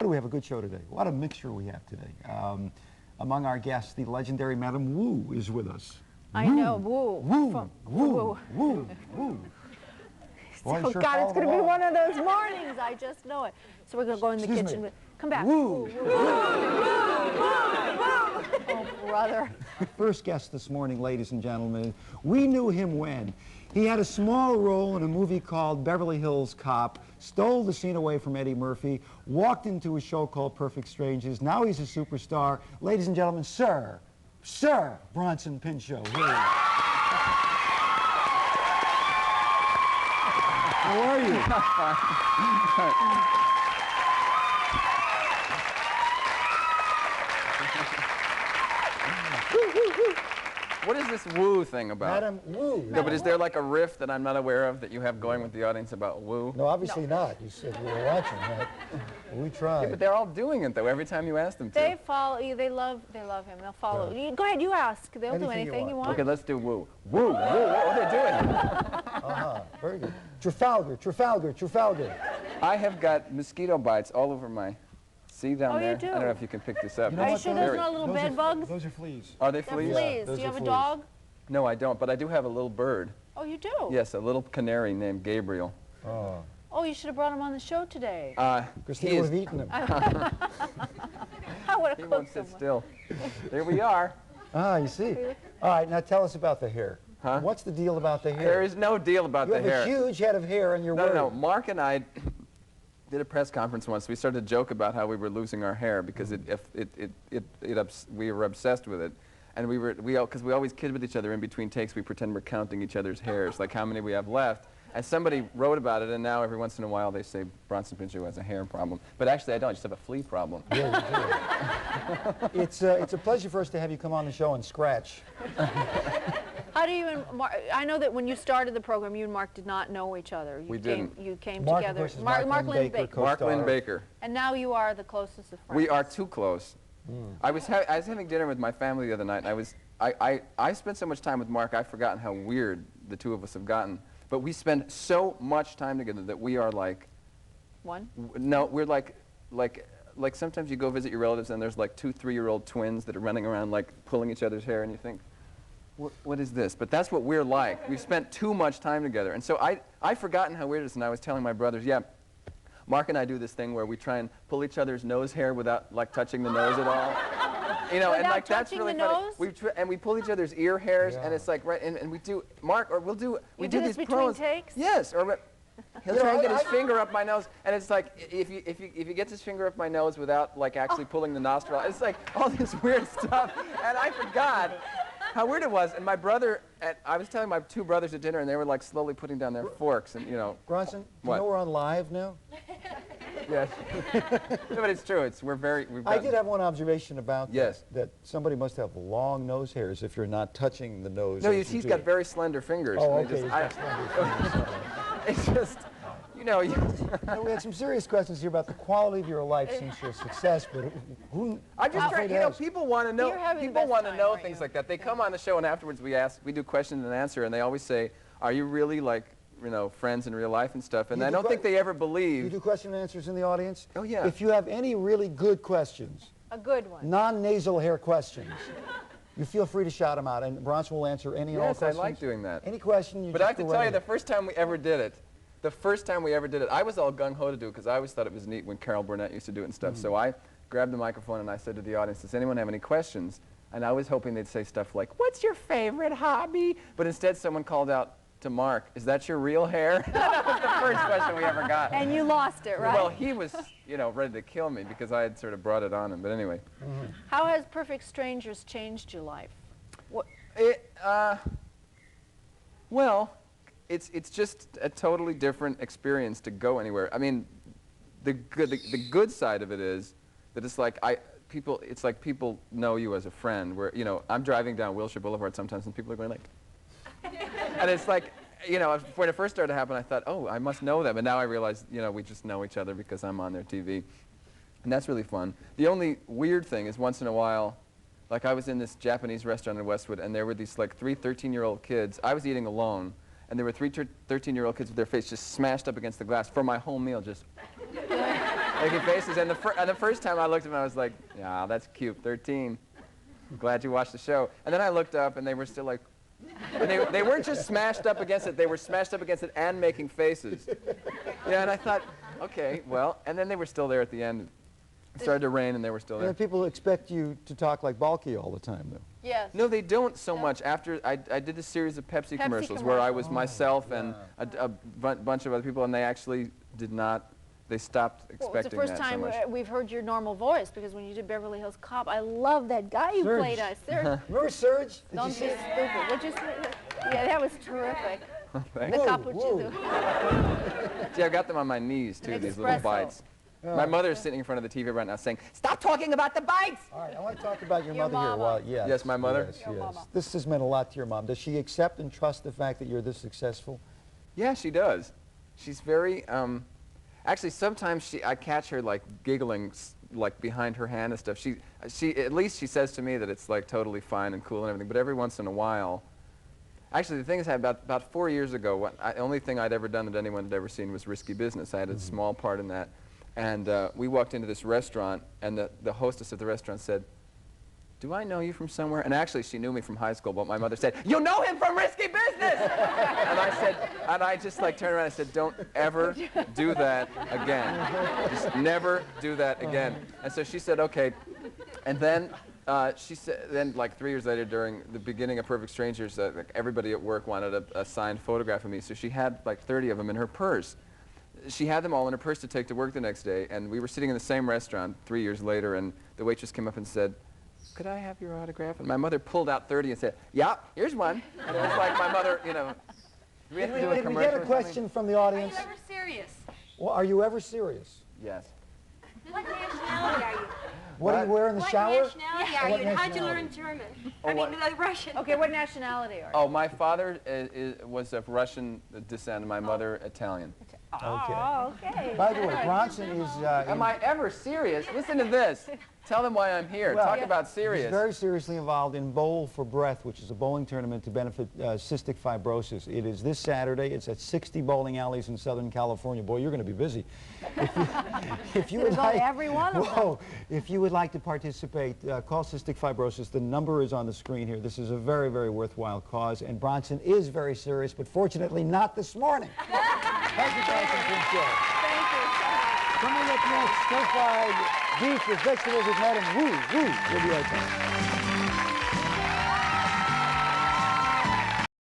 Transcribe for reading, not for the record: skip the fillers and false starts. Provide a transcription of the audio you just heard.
Do we have a good show today? What a mixture we have today. Among our guests, the legendary Madame Wu is with us. I know, Wu. Woo, woo, woo, woo. Oh, God, it's going to be one of those mornings. I just know it. So we're going to go in the kitchen. Me. Come back. Woo. Woo, woo, woo, woo, woo. Oh, brother. First guest this morning, ladies and gentlemen. We knew him when he had a small role in a movie called Beverly Hills Cop, stole the scene away from Eddie Murphy, walked into a show called Perfect Strangers. Now he's a superstar. Ladies and gentlemen, Sir Bronson Pinchot. How are you? What is this woo thing about? Madam Wu. No, but is there like a riff that I'm not aware of that you have going with the audience about woo? No, obviously not. You said you were watching that. We tried. Yeah, but they're all doing it though every time you ask them to. They follow you. They love him. They'll follow you. Go ahead, you ask. They'll do anything you want. Okay, let's do woo. Woo, woo, what are they doing? Very good. Trafalgar. I have got mosquito bites all over my... See down there? You do? I don't know if you can pick this up. Are you sure those are not little bed bugs? Those are fleas. Are they They're fleas? fleas. Yeah, Do you have a fleas. dog? No, I don't, but I do have a little bird. Oh, you do? Yes, a little canary named Gabriel. Oh. Oh, you should have brought him on the show today. Christine would have eaten him. I would have He cooked won't sit him. still. There we are. You see. All right, now tell us about the hair. Huh? What's the deal about the hair? There is no deal about you the hair. have a huge head of hair and you're No. Mark and I did a press conference once. We started to joke about how we were losing our hair because we were obsessed with it, and because we always kid with each other in between takes. We pretend we're counting each other's hairs, like how many we have left. And somebody wrote about it, and now every once in a while they say Bronson Pinchot has a hair problem. But actually, I don't. I just have a flea problem. Yeah, you do. It's a pleasure for us to have you come on the show and scratch. How do you and Mark, I know that when you started the program, you and Mark did not know each other. We didn't. You came Mark, together. of course, is Mark Lynn Baker. Mark Lynn Baker. And now you are the closest of friends. We are too close. I was having dinner with my family the other night, and I spent so much time with Mark, I've forgotten how weird the two of us have gotten. But we spend so much time together that we are like... One? No, we're like sometimes you go visit your relatives and there's like 2 3-year-old twins that are running around like pulling each other's hair and you think, what is this? But that's what we're like. We've spent too much time together. And so I've forgotten how weird it is, and I was telling my brothers, yeah, Mark and I do this thing where we try and pull each other's nose hair without like touching the nose at all. You know, without and like that's touching really the funny. nose? And we pull each other's ear hairs, Yeah. and it's like and we do Mark or we do do this these between pros. takes? Yes, or he'll try and get his finger up my nose, and it's like if he gets his finger up my nose without like actually pulling the nostril, it's like all this weird stuff, and I forgot how weird it was. And my brother, I was telling my 2 brothers at dinner, and they were like slowly putting down their forks, and you know. Bronson, What? you know we're on live now? Yes. No, but it's true. I did have one observation about Yes. that somebody must have long nose hairs if you're not touching the nose. No, as he's do. got very slender fingers. Oh, and they okay. just- He's got slender fingers. It's just, you know, Now, we had some serious questions here about the quality of your life since your success, but who? I'm just trying, you know, people want to know, You're having the people best want to time, know aren't things you? like that. They come on the show and afterwards we do question and answer, and they always say, are you really like, you know, friends in real life and stuff? And I don't think they ever You believe. do question and answers in the audience? Oh, yeah. If you have any really good questions, A good one. non-nasal hair questions, you feel free to shout them out, and Bronson will answer any and all Yes, I questions. like doing that. Any question, you But just I have to go tell right you, the ahead. first time we ever did it, I was all gung-ho to do it because I always thought it was neat when Carol Burnett used to do it and stuff. So I grabbed the microphone and I said to the audience, does anyone have any questions? And I was hoping they'd say stuff like, what's your favorite hobby? But instead someone called out to Mark, is that your real hair? That was the first question we ever got. And you lost it, right? Well, he was, you know, ready to kill me because I had sort of brought it on him. But anyway. How has Perfect Strangers changed your life? Well, it's just a totally different experience to go anywhere. I mean, the good side of it is that it's like people know you as a friend. Where, you know, I'm driving down Wilshire Boulevard sometimes and people are going like, and it's like, you know, when it first started to happen, I thought, oh, I must know them. And now I realize, you know, we just know each other because I'm on their TV. And that's really fun. The only weird thing is once in a while, like I was in this Japanese restaurant in Westwood, and there were these like 3 13-year-old kids. I was eating alone, and there were 3 13-year-old kids with their face just smashed up against the glass for my whole meal, just. making faces. And the first time I looked at him, I was like, yeah, that's cute, 13. Glad you watched the show. And then I looked up, and they were still like, and they weren't just smashed up against it, they were smashed up against it and making faces. Yeah, and I thought, okay, well, and then they were still there at the end. It started to rain, and they were still there. And people expect you to talk like Balky all the time, though. Yes. No, they don't so much. After I did a series of Pepsi commercials where I was myself and a bunch of other people, and they actually did not. They stopped expecting that so much. Well, it's the first time we've heard your normal voice, because when you did Beverly Hills Cop, I love that guy you Serge. played us. Serge. Remember Serge? Don't be stupid. What'd you say? Yeah, that was terrific. Thanks. The cappuccino. See, I've got them on my knees, too, these little Espresso. bites. My mother's sitting in front of the TV right now saying, "Stop talking about the bites!" All right, I want to talk about your Your mother here. mama. Well, yes. Yes, my mother? Yes, Your yes. mama. This has meant a lot to your mom. Does she accept and trust the fact that you're this successful? Yeah, she does. She's very, actually, sometimes I catch her, like, giggling, like, behind her hand and stuff. At least she says to me that it's, like, totally fine and cool and everything, but every once in a while, actually, the thing is, about 4 years ago, the only thing I'd ever done that anyone had ever seen was Risky Business. I had a small part in that. And we walked into this restaurant, and the hostess of the restaurant said, "Do I know you from somewhere?" And actually, she knew me from high school, but my mother said, "You know him from Risky Business!" And I just like turned around and said, "Don't ever do that again. Just never do that again." And so she said, "Okay." And then she said, then like 3 years later, during the beginning of Perfect Strangers, like everybody at work wanted a signed photograph of me, so she had like 30 of them in her purse. She had them all in her purse to take to work the next day, and we were sitting in the same restaurant 3 years later, and the waitress came up and said, "Could I have your autograph?" And my mother pulled out 30 and said, "Yeah, here's one." And it was like my mother, you know, we have to do a Did we commercial get a or something? question from the audience? Are you ever serious? Well, are you ever serious? Yes. What nationality are you? What do you wear in the shower? What nationality are What you? And how'd you nationality? learn German? Oh, I mean, what? Russian. Okay, what nationality are you? Oh, my father was of Russian descent, and my mother Italian. Oh, okay. By the way, Bronson is... Am I ever serious? Listen to this. Tell them why I'm here. Well, Talk about He's serious. very seriously involved in Bowl for Breath, which is a bowling tournament to benefit cystic fibrosis. It is this Saturday. It's at 60 bowling alleys in Southern California. Boy, you're going to be busy. If you would go to every one of them. If you would like to participate, call Cystic Fibrosis. The number is on the screen here. This is a very, very worthwhile cause, and Bronson is very serious, but fortunately not this morning. Thank you, Bronson Pinchot. Thank you so much. Coming up next, stir-fried beef with vegetables with Madam Woo. We'll be right back.